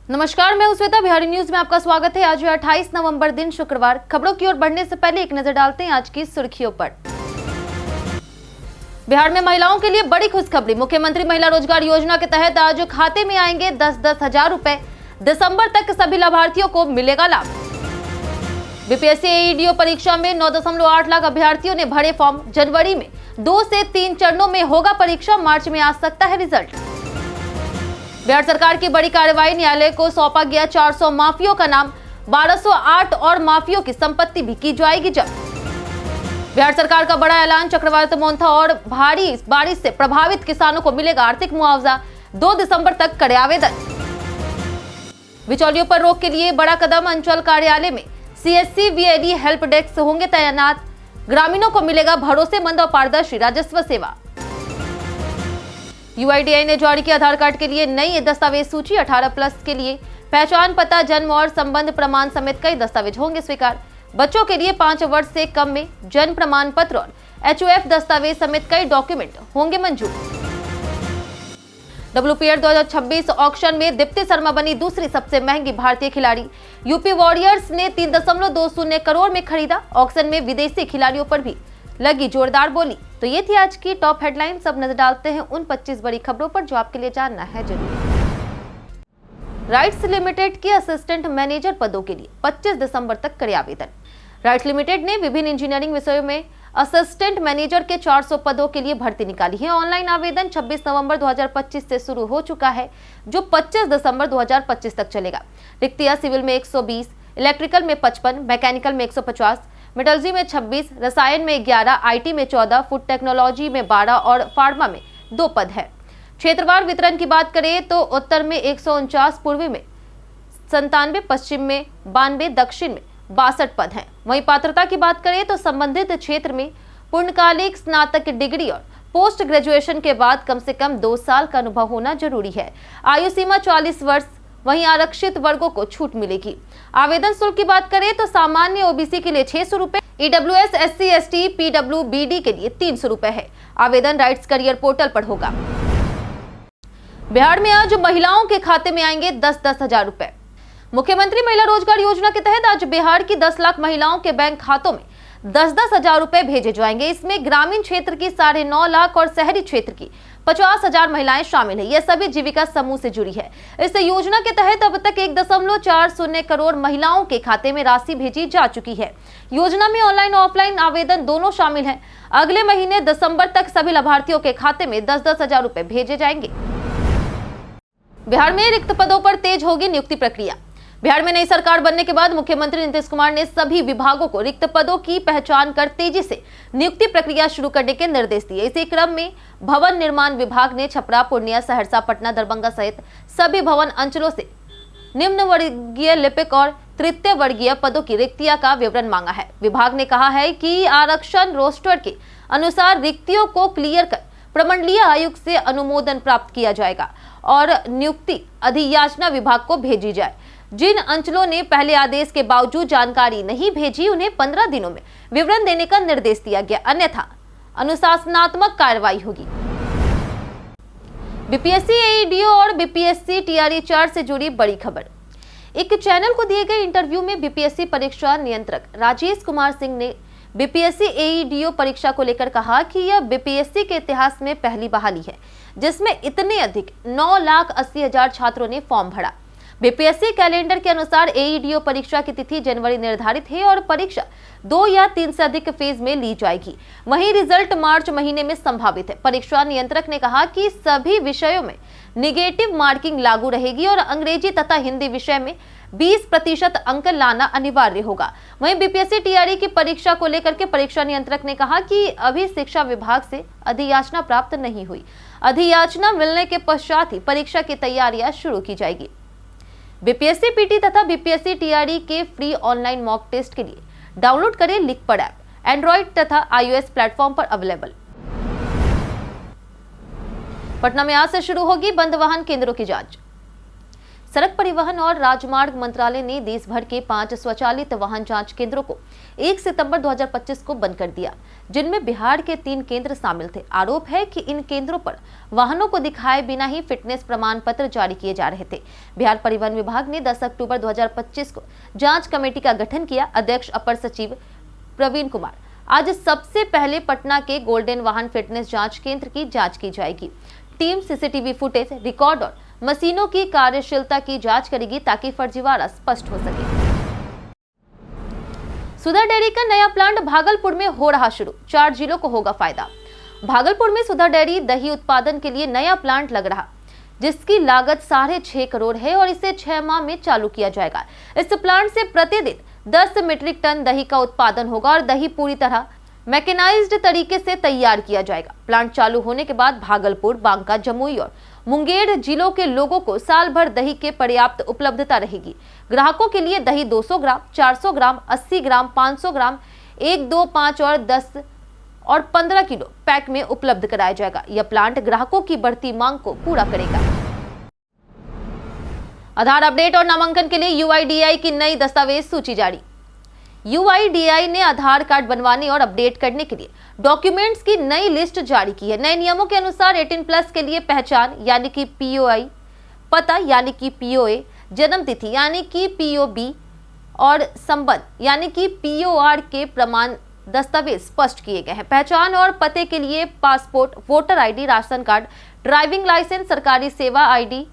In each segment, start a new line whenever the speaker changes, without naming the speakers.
नमस्कार, मैं श्वेता। बिहारी न्यूज में आपका स्वागत है। आज है 28 नवंबर, दिन शुक्रवार। खबरों की ओर बढ़ने से पहले एक नजर डालते हैं आज की सुर्खियों पर। बिहार में महिलाओं के लिए बड़ी खुशखबरी। मुख्यमंत्री महिला रोजगार योजना के तहत आज खाते में आएंगे 10-10 हजार रुपए। दिसंबर तक सभी लाभार्थियों को मिलेगा लाभ। बीपीएससी एईडीओ परीक्षा में 9.8 लाख अभ्यर्थियों ने भरे फॉर्म। जनवरी में 2 से 3 चरणों में होगा परीक्षा। मार्च में आ सकता है रिजल्ट। बिहार सरकार की बड़ी कार्रवाई। न्यायालय को सौंपा गया 400 माफियों का नाम। 1208 और माफियों की संपत्ति भी की जाएगी जब्त। बिहार सरकार का बड़ा ऐलान। चक्रवात मोन्था और भारी बारिश से प्रभावित किसानों को मिलेगा आर्थिक मुआवजा। 2 दिसंबर तक करे आवेदन। बिचौलियों पर रोक के लिए बड़ा कदम। अंचल कार्यालय में सीएससी वीएडी हेल्प डेस्क होंगे तैनात। ग्रामीणों को मिलेगा भरोसेमंद और पारदर्शी राजस्व सेवा। यूआईडीआई ने जारी किया आधार कार्ड के लिए नई दस्तावेज सूची। 18+ के लिए पहचान पता, जन्म और संबंध प्रमाण समेत कई दस्तावेज होंगे स्वीकार। बच्चों के लिए 5 वर्ष से कम में जन्म प्रमाण पत्र और HOF दस्तावेज समेत कई डॉक्यूमेंट होंगे मंजूर। WPL 2026 ऑक्शन में दीप्ति शर्मा बनी दूसरी सबसे महंगी भारतीय खिलाड़ी। यूपी वॉरियर्स ने 3.20 करोड़ में खरीदा। ऑक्शन में विदेशी खिलाड़ियों पर भी लगी जोरदार बोली। तो ये थी आज की टॉप हेडलाइन। सब नजर डालते हैं उन 25 बड़ी खबरों पर जो आपके लिए जानना है जरूरी। राइट्स लिमिटेड की असिस्टेंट मैनेजर पदों के लिए 25 दिसंबर तक करे आवेदन। राइट्स लिमिटेड ने विभिन्न इंजीनियरिंग विषयों में असिस्टेंट मैनेजर के 400 पदों के लिए भर्ती निकाली है। ऑनलाइन आवेदन 26 नवंबर 2025 से शुरू हो चुका है, जो 25 दिसंबर 2025 तक चलेगा। रिक्तियां सिविल में 120, इलेक्ट्रिकल में 55, मैकेनिकल में 150, मेटलर्जी में 26, रसायन में 11, आईटी में 14, फूड टेक्नोलॉजी में 12 और फार्मा में 2 पद है। क्षेत्रवार वितरण की बात करें तो उत्तर में 149, पूर्वी में 97, पश्चिम में 92, दक्षिण में 62 पद हैं। वहीं पात्रता की बात करें तो संबंधित क्षेत्र में पूर्णकालिक स्नातक डिग्री और पोस्ट ग्रेजुएशन के बाद कम से कम 2 साल का अनुभव होना जरूरी है। आयु सीमा 40 वर्ष। वहीं आरक्षित वर्गों को छूट मिलेगी। आवेदन शुल्क की बात करें तो सामान्य ओबीसी के लिए 600 रुपए, ईडब्ल्यूएस, SC, ST, PWBD के लिए 300 रुपए है। आवेदन राइट्स करियर पोर्टल पर होगा। बिहार में आज महिलाओं के खाते में आएंगे 10-10 हजार रुपए। मुख्यमंत्री महिला रोजगार योजना के तहत आज बिहार की 10 लाख महिलाओं के बैंक खातों में 10-10 हजार रुपए भेजे जाएंगे। इसमें ग्रामीण क्षेत्र की 9.5 लाख और शहरी क्षेत्र की 50,000 महिलाएं शामिल है। यह सभी जीविका समूह से जुड़ी है। इस योजना के तहत अब तक 1.40 करोड़ महिलाओं के खाते में राशि भेजी जा चुकी है। योजना में ऑनलाइन और ऑफलाइन आवेदन दोनों शामिल हैं। अगले महीने दिसंबर तक सभी लाभार्थियों के खाते में 10-10 हजार रुपए भेजे जाएंगे। बिहार में रिक्त पदों पर तेज होगी नियुक्ति प्रक्रिया। बिहार में नई सरकार बनने के बाद मुख्यमंत्री नीतीश कुमार ने सभी विभागों को रिक्त पदों की पहचान कर तेजी से नियुक्ति प्रक्रिया शुरू करने के निर्देश दिए। इसी क्रम में भवन निर्माण विभाग ने छपरा, पूर्णिया, सहरसा, पटना, दरभंगा सहित सभी भवन अंचलों से निम्न वर्गीय लिपिक और तृतीय वर्गीय पदों की रिक्तियां का विवरण मांगा है। विभाग ने कहा है कि आरक्षण रोस्टर के अनुसार रिक्तियों को क्लियर कर प्रमंडलीय आयुक्त से अनुमोदन प्राप्त किया जाएगा और नियुक्ति अधियाचना विभाग को भेजी जाए। जिन अंचलों ने पहले आदेश के बावजूद जानकारी नहीं भेजी, उन्हें 15 दिनों में विवरण देने का निर्देश दिया गया, अन्यथा अनुशासनात्मक कार्रवाई होगी। बीपीएससी एईडीओ और बीपीएससी टीआरई चार्ट से जुड़ी बड़ी खबर। एक चैनल को दिए गए इंटरव्यू में बीपीएससी परीक्षा नियंत्रक राजेश कुमार सिंह ने बीपीएससी एईडीओ परीक्षा को लेकर कहा कि यह बीपीएससी के इतिहास में पहली बहाली है जिसमें इतने अधिक 9,80,000 छात्रों ने फॉर्म भरा। बीपीएससी कैलेंडर के अनुसार एईडीओ परीक्षा की तिथि जनवरी निर्धारित है और परीक्षा 2 या 3 से अधिक फेज में ली जाएगी। वहीं रिजल्ट मार्च महीने में संभावित है। परीक्षा नियंत्रक ने कहा कि सभी विषयों में निगेटिव मार्किंग लागू रहेगी और अंग्रेजी तथा हिंदी विषय में 20% अंक लाना अनिवार्य होगा। वहीं बीपीएससी टीआरई की परीक्षा को लेकर के परीक्षा नियंत्रक ने कहा कि अभी शिक्षा विभाग से अधियाचना प्राप्त नहीं हुई। अधियाचना मिलने के पश्चात ही परीक्षा की तैयारियां शुरू की जाएगी। बीपीएससी पीटी तथा बीपीएससी टीआरई के फ्री ऑनलाइन मॉक टेस्ट के लिए डाउनलोड करें लिखपढ़ ऐप, एंड्रॉइड तथा iOS प्लेटफॉर्म पर अवेलेबल। पटना में आज से शुरू होगी बंद वाहन केंद्रों की जांच। सड़क परिवहन और राजमार्ग मंत्रालय ने देश भर के 5 स्वचालित वाहन जांच केंद्रों को 1 सितंबर 2025 को बंद कर दिया, जिनमें बिहार के 3 केंद्र शामिल थे। आरोप है कि इन केंद्रों पर वाहनों को दिखाए बिना ही फिटनेस प्रमाण पत्र जारी किए जा रहे थे। बिहार परिवहन विभाग ने 10 अक्टूबर 2025 को जांच कमेटी का गठन किया। अध्यक्ष अपर सचिव प्रवीण कुमार। आज सबसे पहले पटना के गोल्डन वाहन फिटनेस जांच केंद्र की जांच की जाएगी। टीम सीसीटीवी फुटेज, रिकॉर्ड और मशीनों की कार्यशीलता की जांच करेगी ताकि फर्जीवाड़ा स्पष्ट हो सके। सुधा डेयरी का नया प्लांट भागलपुर में हो रहा शुरू, 4 जिलों को होगा फायदा। भागलपुर में सुधा डेयरी दही उत्पादन के लिए नया प्लांट लग रहा, जिसकी लागत 6.5 करोड़ है और इसे 6 माह में चालू किया जाएगा। इस प्लांट से प्रतिदिन 10 मीट्रिक टन दही का उत्पादन होगा और दही पूरी तरह मैकेनाइज्ड तरीके से तैयार किया जाएगा। प्लांट चालू होने के बाद भागलपुर, बांका, जमुई और मुंगेर जिलों के लोगों को साल भर दही के पर्याप्त उपलब्धता रहेगी। ग्राहकों के लिए दही 200 ग्राम, 400 ग्राम, 80 ग्राम, 500 ग्राम, 1, 2, 5 और 10 और 15 किलो पैक में उपलब्ध कराया जाएगा। यह प्लांट ग्राहकों की बढ़ती मांग को पूरा करेगा। आधार अपडेट और नामांकन के लिए UIDAI की नई दस्तावेज सूची जारी। UIDAI ने आधार कार्ड बनवाने और अपडेट करने के लिए डॉक्यूमेंट्स की नई लिस्ट जारी की है। नए नियमों के अनुसार 18+ के लिए पहचान यानी कि POI, पता यानी कि POA, जन्म तिथि यानी कि POB और संबंध यानी कि POR के प्रमाण दस्तावेज स्पष्ट किए गए हैं। पहचान और पते के लिए passport, voter ID, ration card, driving licence, सरकारी सेवा ID,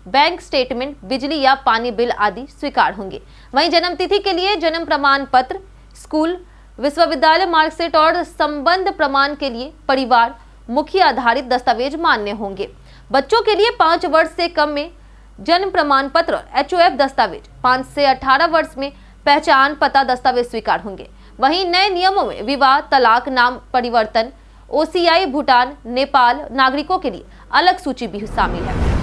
बैंक स्टेटमेंट, बिजली या पानी बिल आदि स्वीकार होंगे। वहीं जन्म तिथि के लिए जन्म प्रमाण पत्र, स्कूल, विश्वविद्यालय मार्कशीट और संबंध प्रमाण के लिए परिवार मुखिया आधारित दस्तावेज मान्य होंगे। बच्चों के लिए 5 वर्ष से कम में जन्म प्रमाण पत्र और HOF दस्तावेज, 5 से 18 वर्ष में पहचान पता दस्तावेज स्वीकार होंगे। वहीं नए नियमों में विवाह, तलाक, नाम परिवर्तन, OCI, भूटान, नेपाल नागरिकों के लिए अलग सूची भी शामिल है।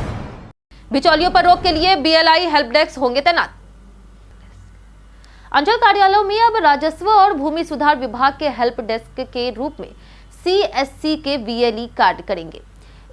बिचौलियों पर रोक के लिए BLI हेल्प डेस्क होंगे तैनात। अंचल कार्यालयों में अब राजस्व और भूमि सुधार विभाग के हेल्प डेस्क के रूप में CSC के VLE कार्य करेंगे।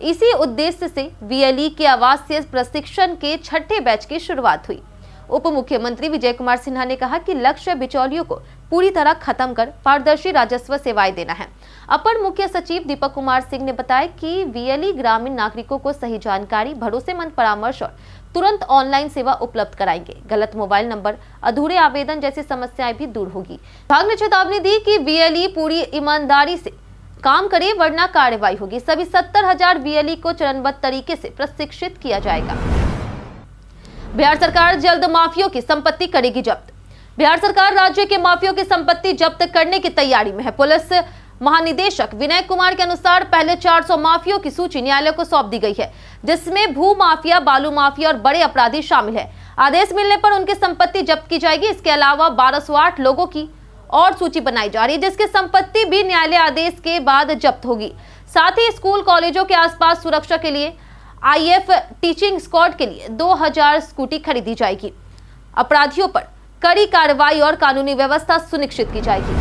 इसी उद्देश्य से VLE के आवासीय प्रशिक्षण के 6ठे बैच की शुरुआत हुई। उप मुख्यमंत्री विजय कुमार सिन्हा ने कहा कि लक्ष्य बिचौलियों को पूरी तरह खत्म कर पारदर्शी राजस्व सेवाएं देना है। अपर मुख्य सचिव दीपक कुमार सिंह ने बताया कि VLE ग्रामीण नागरिकों को सही जानकारी, भरोसेमंद परामर्श और तुरंत ऑनलाइन सेवा उपलब्ध कराएंगे। गलत मोबाइल नंबर, अधूरे आवेदन जैसी समस्याएं भी दूर होगी। विभाग ने चेतावनी दी कि VLE पूरी ईमानदारी से काम करे वरना कार्रवाई होगी। सभी 70,000 VLE को चरणबद्ध तरीके से प्रशिक्षित किया जाएगा। बिहार सरकार जल्द माफियों की संपत्ति करेगी जब्त। बिहार सरकार राज्य के माफियों की संपत्ति जब्त करने की तैयारी में है। पुलिस महानिदेशक विनय कुमार के अनुसार पहले 400 माफियों की सूची न्यायालय को सौंप दी गई है, जिसमें भू माफिया, बालू माफिया और बड़े अपराधी शामिल है। आदेश मिलने पर उनकी संपत्ति जब्त की जाएगी। इसके अलावा 1208 लोगों की और सूची बनाई जा रही है, जिसकी संपत्ति भी न्यायालय आदेश के बाद जब्त होगी। साथ ही स्कूल कॉलेजों के आसपास सुरक्षा के लिए IF टीचिंग स्क्वाड के लिए 2000 स्कूटी खरीदी जाएगी। अपराधियों पर कड़ी कार्रवाई और कानूनी व्यवस्था सुनिश्चित की जाएगी।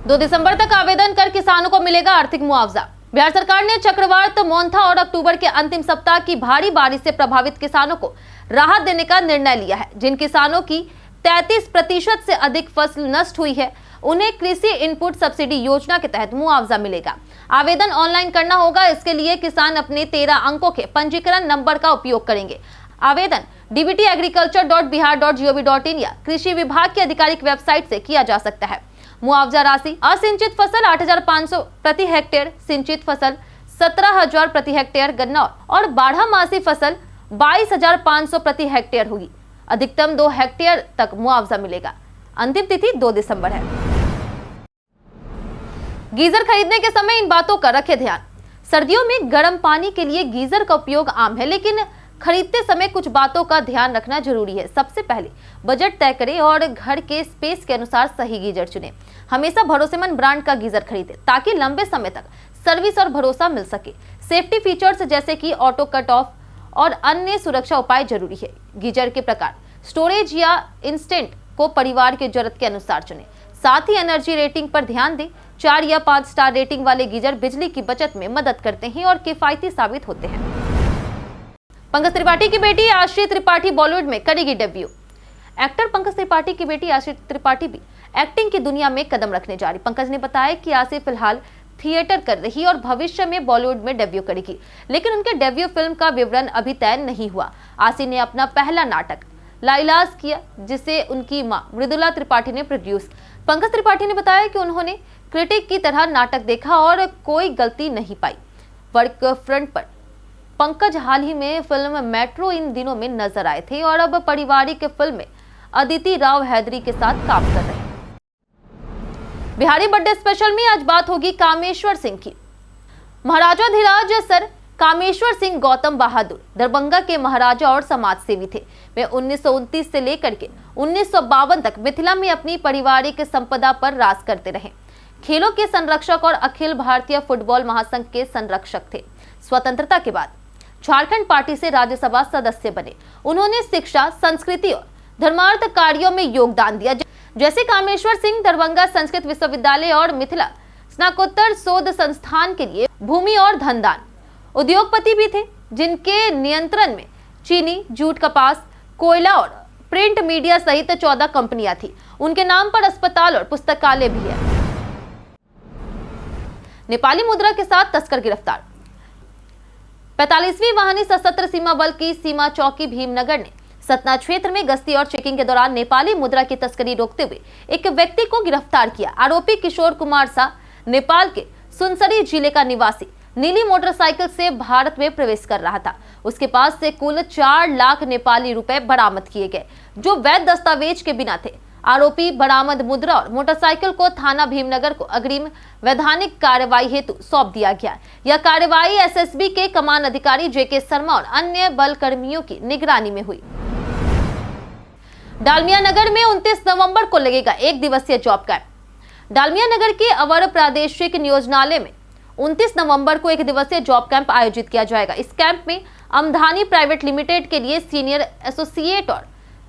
2 दिसंबर तक आवेदन कर किसानों को मिलेगा आर्थिक मुआवजा। बिहार सरकार ने चक्रवात मोन्था और अक्टूबर के अंतिम सप्ताह की भारी बारिश से प्रभावित किसानों को राहत देने का निर्णय लिया है। जिन किसानों की 33% से अधिक फसल नष्ट हुई है, उन्हें कृषि इनपुट सब्सिडी योजना के तहत मुआवजा मिलेगा। आवेदन ऑनलाइन करना होगा। इसके लिए किसान अपने 13 अंकों के पंजीकरण नंबर का उपयोग करेंगे। आवेदन dbtagriculture.bihar.gov.in या कृषि विभाग की आधिकारिक वेबसाइट से किया जा सकता है। मुआवजा राशि असिंचित फसल 8,500 प्रति हेक्टेयर, सिंचित फसल 17,000 प्रति हेक्टेयर, गन्ना और बारहमासी फसल 22,500 प्रति हेक्टेयर होगी। अधिकतम 2 हेक्टेयर तक मुआवजा मिलेगा। अंतिम तिथि 2 दिसंबर है। गीजर खरीदने के समय इन बातों का रखें ध्यान। सर्दियों में गर्म पानी के लिए गीजर का उपयोग आम है, लेकिन खरीदते समय कुछ बातों का ध्यान रखना जरूरी है। सबसे पहले बजट तय करें और घर के स्पेस के अनुसार सही गीजर चुनें। हमेशा भरोसेमंद ब्रांड का गीजर खरीदें ताकि लंबे समय तक सर्विस और भरोसा मिल सके। सेफ्टी फीचर्स जैसे कि ऑटो कट ऑफ और अन्य सुरक्षा उपाय जरूरी है। गीजर के प्रकार, स्टोरेज या इंस्टेंट को परिवार की जरूरत के अनुसार चुनें। साथ ही एनर्जी रेटिंग पर ध्यान दें। 4 या 5 स्टार रेटिंग वाले गीजर बिजली की बचत में मदद करते हैं और किफायती साबित होते हैं। पंकज त्रिपाठी की बेटी आश्री त्रिपाठी बॉलीवुड में करेगी डेब्यू। एक्टर पंकज त्रिपाठी की बेटी आश्री त्रिपाठी भी एक्टिंग की दुनिया में कदम रखने जा रही। पंकज ने बताया कि आश्री फिलहाल थिएटर कर रही और भविष्य में बॉलीवुड में डेब्यू करेगी, लेकिन उनके डेब्यू फिल्म का विवरण अभी तय नहीं हुआ। आश्री ने अपना पहला नाटक लाइलाज किया, जिसे उनकी मां मृदुला त्रिपाठी ने प्रोड्यूस। पंकज त्रिपाठी ने बताया कि उन्होंने क्रिटिक की तरह नाटक देखा और कोई गलती नहीं पाई। वर्क फ्रंट पर पंकज हाल ही में फिल्म मेट्रो इन दिनों में नजर आए थे और अब पारिवारिक फिल्म में अदिति राव हैदरी के साथ काम कर रहे हैं। बिहारी बर्थडे स्पेशल में आज बात होगी कामेश्वर सिंह की। महाराजा धीराज सर कामेश्वर सिंह गौतम बहादुर दरभंगा के महाराजा और समाज सेवी थे। वे 1929 से लेकर के 1952 तक मिथिला में अपनी पारिवारिक संपदा पर राज करते रहे। खेलों के संरक्षक और अखिल भारतीय फुटबॉल महासंघ के संरक्षक थे। स्वतंत्रता के बाद झारखंड पार्टी से राज्यसभा सदस्य बने। उन्होंने शिक्षा, संस्कृति और धर्मार्थ कार्यों में योगदान दिया। जैसे कामेश्वर सिंह दरभंगा संस्कृत विश्वविद्यालय और मिथिला स्नातकोत्तर शोध संस्थान के लिए भूमि और धनदान। उद्योगपति भी थे, जिनके नियंत्रण में चीनी, जूट, कपास, कोयला और प्रिंट मीडिया सहित 14 कंपनियां थी। उनके नाम पर अस्पताल और पुस्तकालय भी है। नेपाली मुद्रा के साथ तस्कर गिरफ्तार। 45वीं वाहिनी सशस्त्र सीमा बल की सीमा चौकी भीमनगर ने सतना क्षेत्र में गश्ती और चेकिंग के दौरान नेपाली मुद्रा की तस्करी रोकते हुए एक व्यक्ति को गिरफ्तार किया। आरोपी किशोर कुमार शाह नेपाल के सुनसरी जिले का निवासी नीली मोटरसाइकिल से भारत में प्रवेश कर रहा था। उसके पास से कुल 4 लाख नेपाली रुपए बरामद किए गए, जो वैध दस्तावेज के बिना थे। आरोपी बरामद मुद्रा और मोटरसाइकिल को थाना भीमनगर को अग्रिम वैधानिक कार्रवाई हेतु सौंप दिया गया। यह कार्रवाई एसएसबी के कमान अधिकारी जेके शर्मा और अन्य बल कर्मियों की निगरानी में हुई। डालमिया नगर में 29 नवंबर को लगेगा 1 दिवसीय जॉब कैंप। डालमिया नगर के अवर प्रादेशिक नियोजनालय में 29 नवंबर को 1 दिवसीय जॉब कैंप आयोजित किया जाएगा। इस कैंप में अमधानी प्राइवेट लिमिटेड के लिए सीनियर एसोसिएट और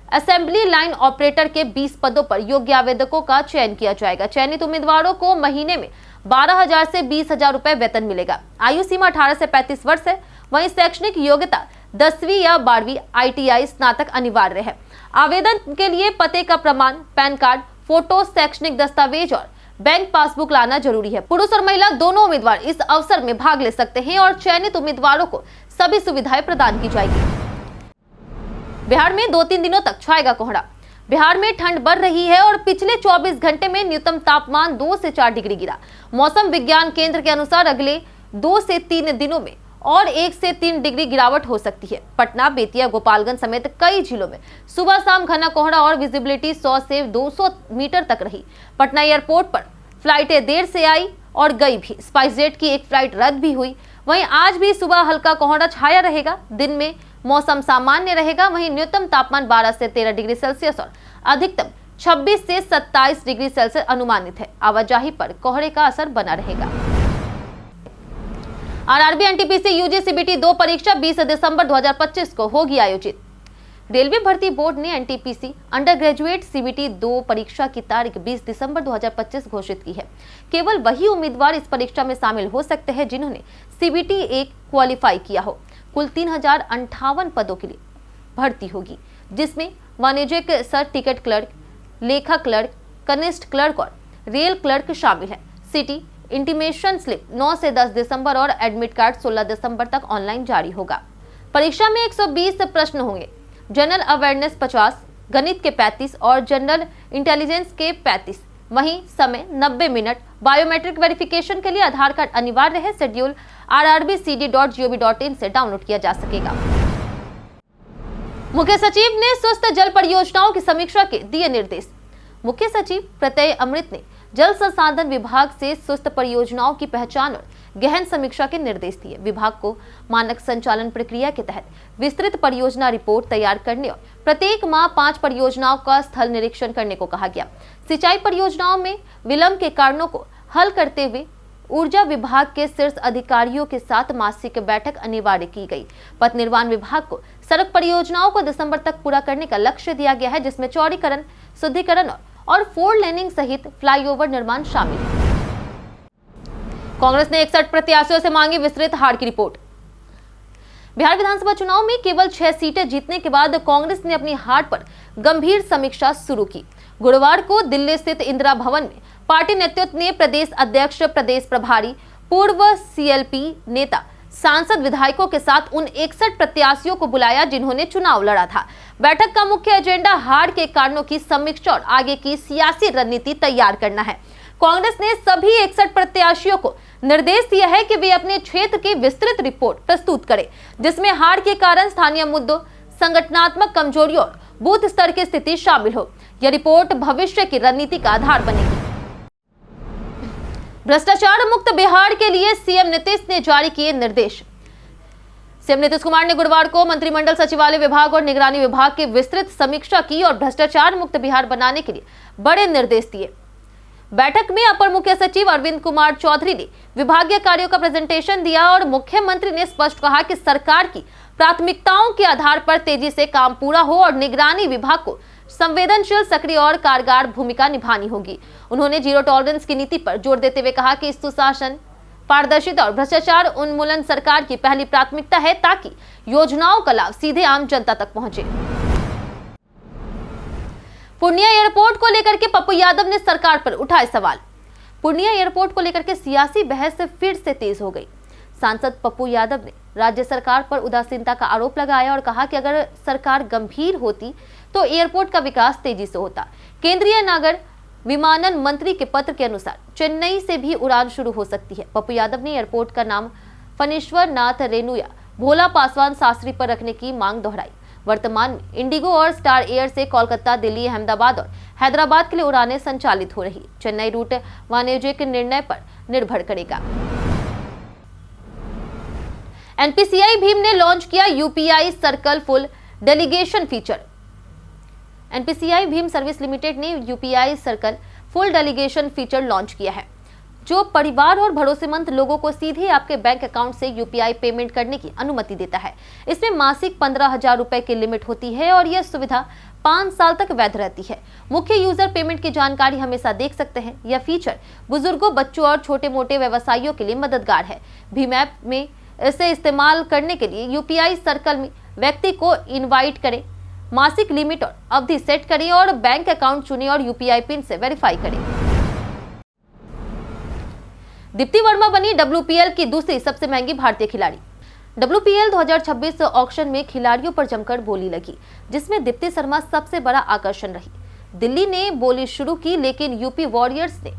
असेंबली लाइन ऑपरेटर के 20 पदों पर योग्य आवेदकों का चयन किया जाएगा। चयनित उम्मीदवारों को महीने में 12,000 से 20,000 रुपए वेतन मिलेगा। आयु सीमा 18 से 35 वर्ष है। वहीं शैक्षणिक योग्यता 10वीं या 12वीं ITI स्नातक अनिवार्य है। आवेदन के लिए पते का प्रमाण, पैन कार्ड, फोटो, शैक्षणिक दस्तावेज और बैंक पासबुक लाना जरूरी है। पुरुष और महिला दोनों उम्मीदवार इस अवसर में भाग ले सकते हैं और चयनित उम्मीदवारों को सभी सुविधाएं प्रदान की जाएगी। बिहार में 2-3 दिनों तक छाएगा कोहरा। बिहार में ठंड बढ़ रही है और पिछले 24 घंटे में न्यूनतम तापमान 2 से 4 डिग्री गिरा। मौसम विज्ञान केंद्र के अनुसार अगले 2 से 3 दिनों में और 1 से 3 डिग्री गिरावट हो सकती है। पटना, बेतिया, गोपालगंज समेत कई जिलों में सुबह शाम घना कोहरा और विजिबिलिटी 100 से 200 मीटर तक रही। पटना एयरपोर्ट पर फ्लाइटें देर से आई और गई भी। स्पाइसजेट की एक फ्लाइट रद्द भी हुई। वहीं आज भी सुबह हल्का कोहरा छाया रहेगा। दिन में मौसम सामान्य रहेगा। वहीं न्यूनतम तापमान 12 से 13 डिग्री सेल्सियस और अधिकतम 26 से 27 डिग्री सेल्सियस अनुमानित है। आवाजाही पर कोहरे का असर बना रहेगा। आरआरबी एनटीपीसी यूजी सीबीटी 2 परीक्षा 20 दिसंबर 2025 को होगी आयोजित। रेलवे भर्ती बोर्ड ने एनटीपीसी अंडर ग्रेजुएट सीबीटी 2 परीक्षा की तारीख 20 दिसंबर 2025 घोषित की है। केवल वही उम्मीदवार इस परीक्षा में शामिल हो सकते हैं जिन्होंने सीबीटी 1 क्वालिफाई किया हो। कुल 3058 पदों के लिए भर्ती होगी, जिसमें वाणिज्यिक सर टिकट क्लर्क, लेखा क्लर्क, कनिष्ठ क्लर्क और रेल क्लर्क शामिल है। सिटी इंटीमेशन स्लिप 9 से 10 दिसंबर और एडमिट कार्ड 16 दिसंबर तक ऑनलाइन जारी होगा। परीक्षा में 120 प्रश्न होंगे। जनरल अवेयरनेस 50, गणित के 35 और जनरल इंटेलिजेंस के 35। वहीं समय 90 मिनट। बायोमेट्रिक वेरिफिकेशन के लिए आधार कार्ड अनिवार्य है। शेड्यूल rrbcd.gov.in से डाउनलोड किया जा सकेगा। मुख्य सचिव ने स्वस्थ जल परियोजनाओं की समीक्षा के दिए निर्देश। मुख्य सचिव प्रत्यय अमृत ने जल संसाधन विभाग से स्वस्थ परियोजनाओं की पहचान और गहन समीक्षा के निर्देश दिए। विभाग को मानक संचालन प्रक्रिया के तहत विस्तृत परियोजना रिपोर्ट तैयार करने और प्रत्येक माह 5 परियोजनाओं का स्थल निरीक्षण करने को कहा गया। सिंचाई परियोजनाओं में विलंब के कारणों को हल करते हुए ऊर्जा विभाग के शीर्ष अधिकारियों के साथ मासिक बैठक अनिवार्य की गई। पथ निर्माण विभाग को सड़क परियोजनाओं को दिसंबर तक पूरा करने का लक्ष्य दिया गया है, जिसमें चौड़ीकरण, शुद्धिकरण और 4 लेनिंग सहित फ्लाईओवर निर्माण शामिल है। कांग्रेस ने 61 प्रत्याशियों से मांगी विस्तृत हार की रिपोर्ट। बिहार विधानसभा चुनाव में केवल 6 सीटें जीतने के बाद कांग्रेस ने अपनी हार पर गंभीर समीक्षा शुरू की। गुरुवार को दिल्ली स्थित इंदिरा भवन में पार्टी नेतृत्व ने प्रदेश अध्यक्ष, प्रदेश प्रभारी, पूर्व सीएलपी नेता, सांसद, विधायकों के साथ उन 61 प्रत्याशियों को बुलाया जिन्होंने चुनाव लड़ा था। बैठक का मुख्य एजेंडा हार के कारणों की समीक्षा और आगे की सियासी रणनीति तैयार करना है। कांग्रेस ने सभी 61 प्रत्याशियों को निर्देश दिया है कि वे अपने क्षेत्र की विस्तृत रिपोर्ट प्रस्तुत करें, जिसमें हार के कारण, स्थानीय मुद्दों, संगठनात्मक कमजोरियों और बूथ स्तर की स्थिति शामिल हो। यह रिपोर्ट भविष्य की रणनीति का आधार बनेगी। भ्रष्टाचार मुक्त बिहार के लिए सीएम नीतीश ने जारी किए निर्देश। सीएम नीतीश कुमार ने गुरुवार को मंत्रिमंडल सचिवालय विभाग और निगरानी विभाग की विस्तृत समीक्षा की और भ्रष्टाचार मुक्त बिहार बनाने के लिए बड़े निर्देश दिए। बैठक में अपर मुख्य सचिव अरविंद कुमार चौधरी ने विभागीय कार्यों का प्रेजेंटेशन दिया और मुख्यमंत्री ने स्पष्ट कहा कि सरकार की प्राथमिकताओं के आधार पर तेजी से काम पूरा हो और निगरानी विभाग को संवेदनशील, सक्रिय और कारगर भूमिका निभानी होगी। उन्होंने जीरो टॉलरेंस की नीति पर जोर देते हुए कहा कि सुशासन, पारदर्शिता और भ्रष्टाचार उन्मूलन सरकार की पहली प्राथमिकता है ताकि योजनाओं का लाभ सीधे आम जनता तक पहुंचे। पूर्णिया एयरपोर्ट को लेकर के पप्पू यादव ने सरकार पर उठाए सवाल। पूर्णिया एयरपोर्ट को लेकर के सियासी बहस फिर से तेज हो गई। सांसद पप्पू यादव ने राज्य सरकार पर उदासीनता का आरोप लगाया और कहा कि अगर सरकार गंभीर होती तो एयरपोर्ट का विकास तेजी से होता। केंद्रीय नागर विमानन मंत्री के पत्र के अनुसार चेन्नई से भी उड़ान शुरू हो सकती है। पप्पू यादव ने एयरपोर्ट का नाम फणीश्वर नाथ रेणुया भोला पासवान शास्त्री पर रखने की मांग दोहराई। वर्तमान में इंडिगो और स्टार एयर से कोलकाता, दिल्ली, अहमदाबाद और हैदराबाद के लिए उड़ानें संचालित हो रही। चेन्नई रूट वाणिज्यिक निर्णय पर निर्भर करेगा। एनपीसीआई भीम ने लॉन्च किया UPI circle full delegation feature. NPCI भीम सर्विस लिमिटेड ने UPI circle full delegation feature launch किया है, जो परिवार और भरोसेमंद लोगों को सीधे आपके बैंक अकाउंट से यूपीआई पेमेंट करने की अनुमति देता है। इसमें मासिक 15,000 रुपए की लिमिट होती है और यह सुविधा 5 साल तक वैध रहती है। मुख्य यूजर पेमेंट की जानकारी हमेशा देख सकते हैं। यह फीचर बुजुर्गों, बच्चों और छोटे मोटे व्यवसायियों के लिए मददगार है। भीम ऐप में इसे इस्तेमाल करने के लिए यूपीआई सर्कल में व्यक्ति को इनवाइट करें, मासिक लिमिट और अवधि सेट करें और बैंक अकाउंट चुनें और यूपीआई पिन से वेरीफाई करें। दीप्ति वर्मा बनी WPL की दूसरी सबसे महंगी भारतीय खिलाड़ी। WPL 2026 ऑक्शन में खिलाड़ियों पर जमकर बोली लगी, जिसमें दीप्ति शर्मा सबसे बड़ा आकर्षण रही। दिल्ली ने बोली शुरू की, लेकिन यूपी वॉरियर्स ने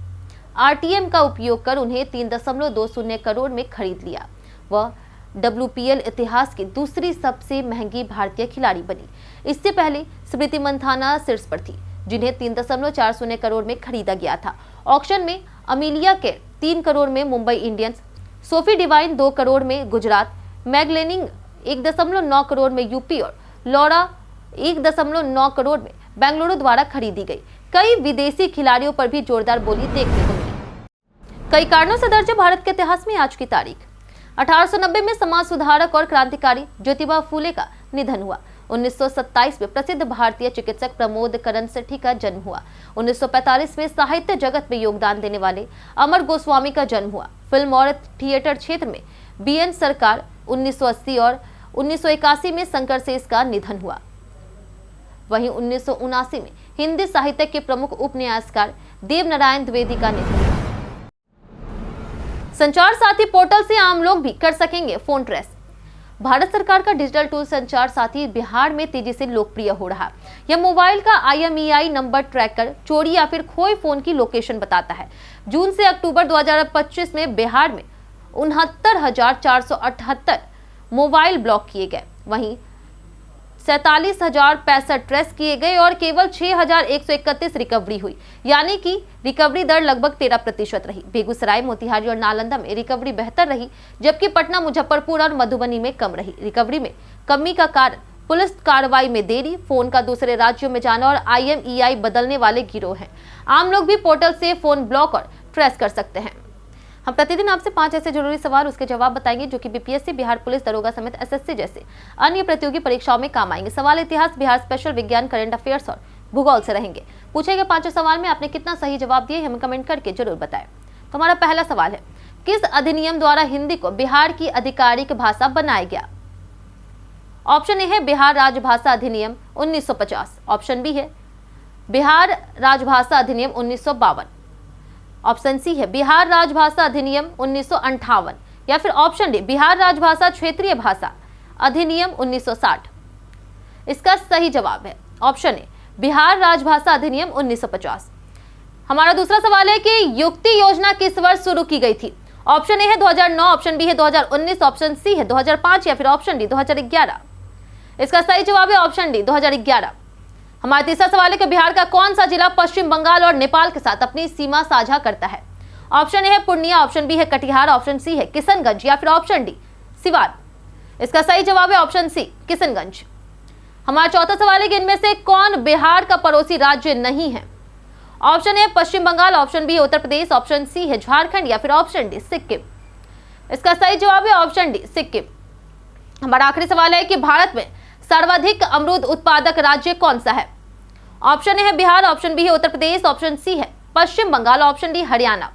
RTM का उपयोग कर उन्हें 3.20 करोड़ में खरीद लिया। वह WPL इतिहास की दूसरी सबसे महंगी भारतीय खिलाड़ी बनी। इससे पहले स्मृति मंथाना शीर्ष पर थी, जिन्हें 3.40 करोड़ में खरीदा गया था। ऑक्शन में अमीलिया केर 3 करोड़ में Mumbai Indians, Sophie Devine 2 crore में गुजरात, मैगलेनिंग 1.9 करोड़ में यूपी और लॉरा 1.9 करोड़ में बेंगलुरु द्वारा खरीदी गई। कई विदेशी खिलाड़ियों पर भी जोरदार बोली देखने को मिली। कई कारणों से दर्ज है भारत के इतिहास में आज की तारीख। 1890 में समाज सुधारक और क्रांतिकारी ज्योतिबा फूले का निधन हुआ। 1927 में प्रसिद्ध भारतीय चिकित्सक प्रमोद करण सेठी का जन्म हुआ। 1945 में साहित्य जगत में योगदान देने वाले अमर गोस्वामी का जन्म हुआ। फिल्म और थिएटर क्षेत्र में BN सरकार 1980 और 1981 में शंकर शेष का निधन हुआ। वहीं 1979 में हिंदी साहित्य के प्रमुख उपन्यासकार देवनारायण द्विवेदी का निधन हुआ। संचार साथी पोर्टल से आम लोग भी कर सकेंगे फोन ट्रेस। भारत सरकार का डिजिटल टूल संचार साथी बिहार में तेजी से लोकप्रिय हो रहा। यह मोबाइल का IMEI नंबर ट्रैक कर चोरी या फिर खोए फोन की लोकेशन बताता है। जून से अक्टूबर 2025 में बिहार में 69,478 मोबाइल ब्लॉक किए गए। वहीं 47,065 ट्रेस किए गए और केवल 6,131 रिकवरी हुई, यानी कि रिकवरी दर लगभग 13% रही। बेगूसराय, मोतिहारी और नालंदा में रिकवरी बेहतर रही, जबकि पटना, मुजफ्फरपुर और मधुबनी में कम रही। रिकवरी में कमी का कारण पुलिस कार्रवाई में देरी, फोन का दूसरे राज्यों में जाना और IMEI बदलने वाले गिरोह हैं। आम लोग भी पोर्टल से फोन ब्लॉक और ट्रेस कर सकते हैं। हम प्रतिदिन आपसे 5 ऐसे जरूरी सवाल उसके जवाब बताएंगे जो कि BPSC, बिहार पुलिस दरोगा समेत SSC जैसे अन्य प्रतियोगी परीक्षाओं में काम आएंगे। सवाल इतिहास, बिहार स्पेशल, विज्ञान, करंट अफेयर्स और भूगोल से रहेंगे। पूछे गए 5 सवाल में आपने कितना सही जवाब दिए हमें कमेंट करके जरूर बताएं। तो हमारा पहला सवाल है, किस अधिनियम द्वारा हिंदी को बिहार की आधिकारिक भाषा बनाया गया? ऑप्शन ए है बिहार राजभाषा अधिनियम 1950, ऑप्शन बी है बिहार राजभाषा अधिनियम 1952, ऑप्शन सी है बिहार राजभाषा अधिनियम 1958 या फिर ऑप्शन डी बिहार राजभाषा क्षेत्रीय भाषा अधिनियम 1960। इसका सही जवाब है ऑप्शन ए बिहार राजभाषा अधिनियम 1950। हमारा दूसरा सवाल है कि युक्ति योजना किस वर्ष शुरू की गई थी? ऑप्शन ए है 2009, ऑप्शन बी है 2019, ऑप्शन सी है 2005 या फिर ऑप्शन डी 2011। इसका सही जवाब है ऑप्शन डी 2011। हमारा तीसरा सवाल है कि बिहार का कौन सा जिला पश्चिम बंगाल और नेपाल के साथ अपनी सीमा साझा करता है? ऑप्शन ए है पूर्णिया, ऑप्शन बी है कटिहार, ऑप्शन सी है किशनगंज या फिर ऑप्शन डी सिवान। इसका सही जवाब है ऑप्शन सी किशनगंज। हमारा चौथा सवाल है कि इनमें से कौन बिहार का पड़ोसी राज्य नहीं है? Option A Paschim Bengal, option B Uttar Pradesh, option C है झारखंड या फिर ऑप्शन डी सिक्किम। इसका सही जवाब है ऑप्शन डी सिक्किम। हमारा आखिरी सवाल है कि भारत में सर्वाधिक अमरूद उत्पादक राज्य कौन सा है? ऑप्शन ए है बिहार, ऑप्शन बी है उत्तर प्रदेश, ऑप्शन सी है पश्चिम बंगाल, ऑप्शन डी हरियाणा।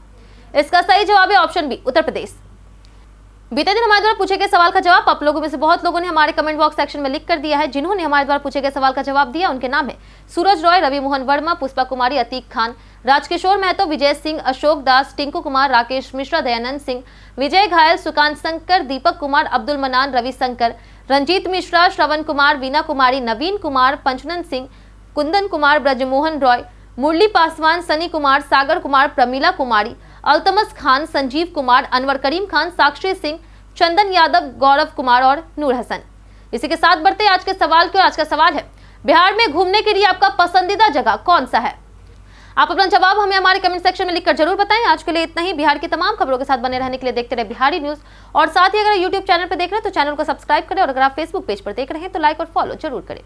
इसका सही जवाब है ऑप्शन बी उत्तर प्रदेश। बीते दिन हमारे द्वारा पूछे गए सवाल का जवाब आप लोगों में से बहुत लोगों ने हमारे कमेंट बॉक्स सेक्शन में लिख कर दिया है। जिन्होंने हमारे द्वारा पूछे गए सवाल का जवाब दिया उनके नाम है सूरज रॉय, रवि मोहन वर्मा, पुष्पा कुमारी, अतीक खान, राजकिशोर महतो, विजय सिंह, अशोक दास, टिंकू कुमार, राकेश मिश्रा, दयानंद सिंह, विजय घायल, सुकांत शंकर, दीपक कुमार, अब्दुल मनान, रवि शंकर, रंजीत मिश्रा, श्रवण कुमार, वीना कुमारी, नवीन कुमार, पंचनंद सिंह, कुंदन कुमार, ब्रजमोहन रॉय, मुरली पासवान, सनी कुमार, सागर कुमार, प्रमीला कुमारी, अल्तमस खान, संजीव कुमार, अनवर करीम खान, साक्षी सिंह, चंदन यादव, गौरव कुमार और नूर हसन। इसी के साथ बढ़ते आज के सवाल की। आज का सवाल है बिहार में घूमने के लिए आपका पसंदीदा जगह कौन सा है? आप अपना जवाब हमें हमारे कमेंट सेक्शन में लिखकर जरूर बताएं। आज के लिए इतना ही। बिहार की तमाम खबरों के साथ बने रहने के लिए देखते रहे बिहारी न्यूज और साथ ही अगर यूट्यूब चैनल पर देख रहे हैं तो चैनल को सब्सक्राइब करें और अगर आप फेसबुक पेज पर देख रहे हैं तो लाइक और फॉलो जरूर करें।